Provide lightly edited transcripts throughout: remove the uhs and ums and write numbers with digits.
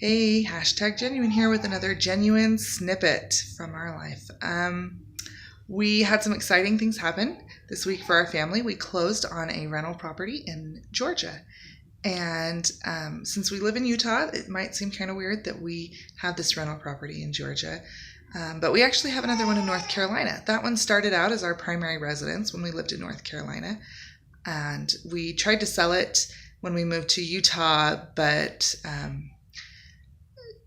Hey, hashtag genuine here with another genuine snippet from our life. We had some exciting things happen this week for our family. We closed on a rental property in Georgia. And since we live in Utah, it might seem kind of weird that we have this rental property in Georgia. But we actually have another one in North Carolina. That one started out as our primary residence when we lived in North Carolina. And we tried to sell it when we moved to Utah, but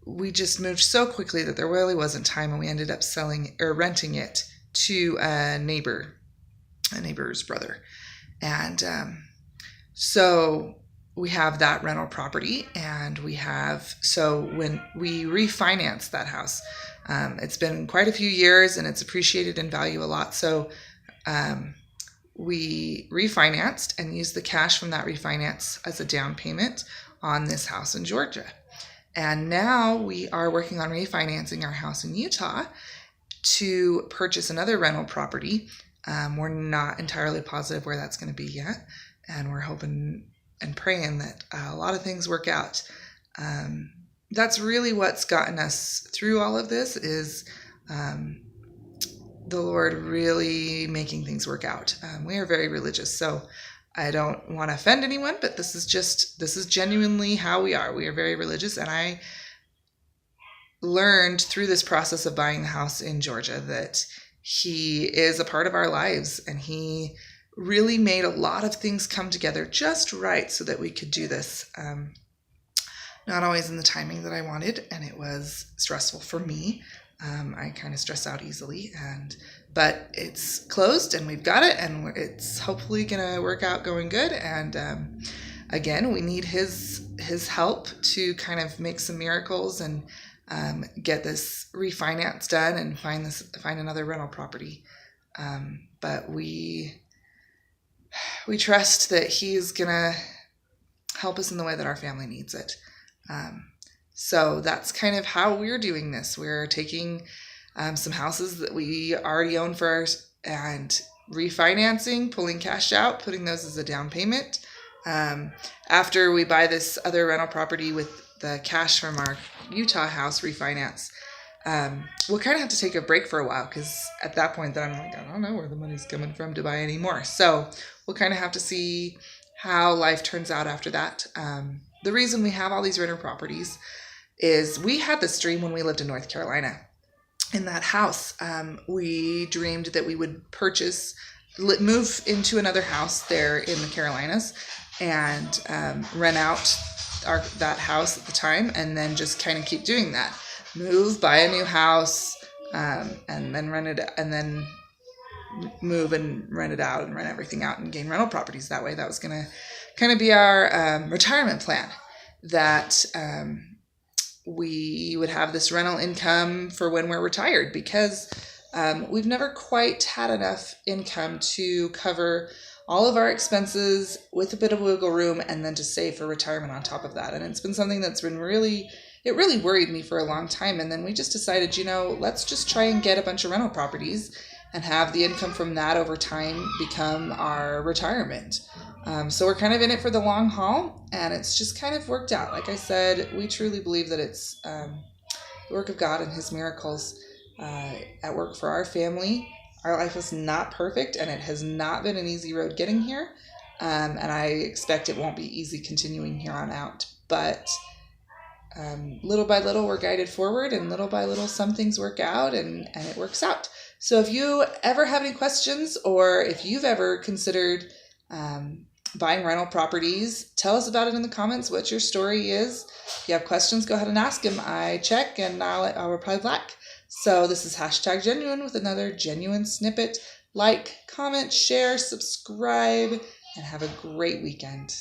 we just moved so quickly that there really wasn't time, and we ended up selling or renting it to a neighbor's brother. And so we have that rental property, and when we refinanced that house, it's been quite a few years and it's appreciated in value a lot. So we refinanced and used the cash from that refinance as a down payment on this house in Georgia. And now we are working on refinancing our house in Utah to purchase another rental property. We're not entirely positive where that's going to be yet, and we're hoping and praying that a lot of things work out. That's really what's gotten us through all of this is the Lord really making things work out. We are very religious, so I don't want to offend anyone, but this is genuinely how we are. We are very religious, and I learned through this process of buying the house in Georgia that He is a part of our lives, and He really made a lot of things come together just right so that we could do this. Not always in the timing that I wanted, and it was stressful for me. I kind of stress out easily, but it's closed and we've got it, and it's hopefully going to work out going good. And again, we need his help to kind of make some miracles and get this refinance done and find another rental property. But we trust that he's going to help us in the way that our family needs it. So that's kind of how we're doing this. We're taking some houses that we already own first and refinancing, pulling cash out, putting those as a down payment. After we buy this other rental property with the cash from our Utah house refinance, we'll kind of have to take a break for a while, because at that point then I'm like, I don't know where the money's coming from to buy anymore. So we'll kind of have to see how life turns out after that. The reason we have all these rental properties is we had this dream when we lived in North Carolina. In that house, we dreamed that we would move into another house there in the Carolinas and rent out that house at the time, and then just kind of keep doing that. Move, buy a new house, and then rent it, and then move and rent it out and rent everything out and gain rental properties that way. That was going to kind of be our retirement plan, that we would have this rental income for when we're retired, because we've never quite had enough income to cover all of our expenses with a bit of wiggle room and then to save for retirement on top of that. And it's been something that's been really worried me for a long time. And then we just decided, let's just try and get a bunch of rental properties and have the income from that over time become our retirement. So we're kind of in it for the long haul, and it's just kind of worked out. Like I said, we truly believe that it's the work of God and His miracles at work for our family. Our life is not perfect, and it has not been an easy road getting here. And I expect it won't be easy continuing here on out. But little by little, we're guided forward, and little by little, some things work out, and it works out. So if you ever have any questions, or if you've ever considered buying rental properties, tell us about it in the comments, what your story is. If you have questions, go ahead and ask them. I check, and I'll reply back. So this is hashtag genuine with another genuine snippet. Like, comment, share, subscribe, and have a great weekend.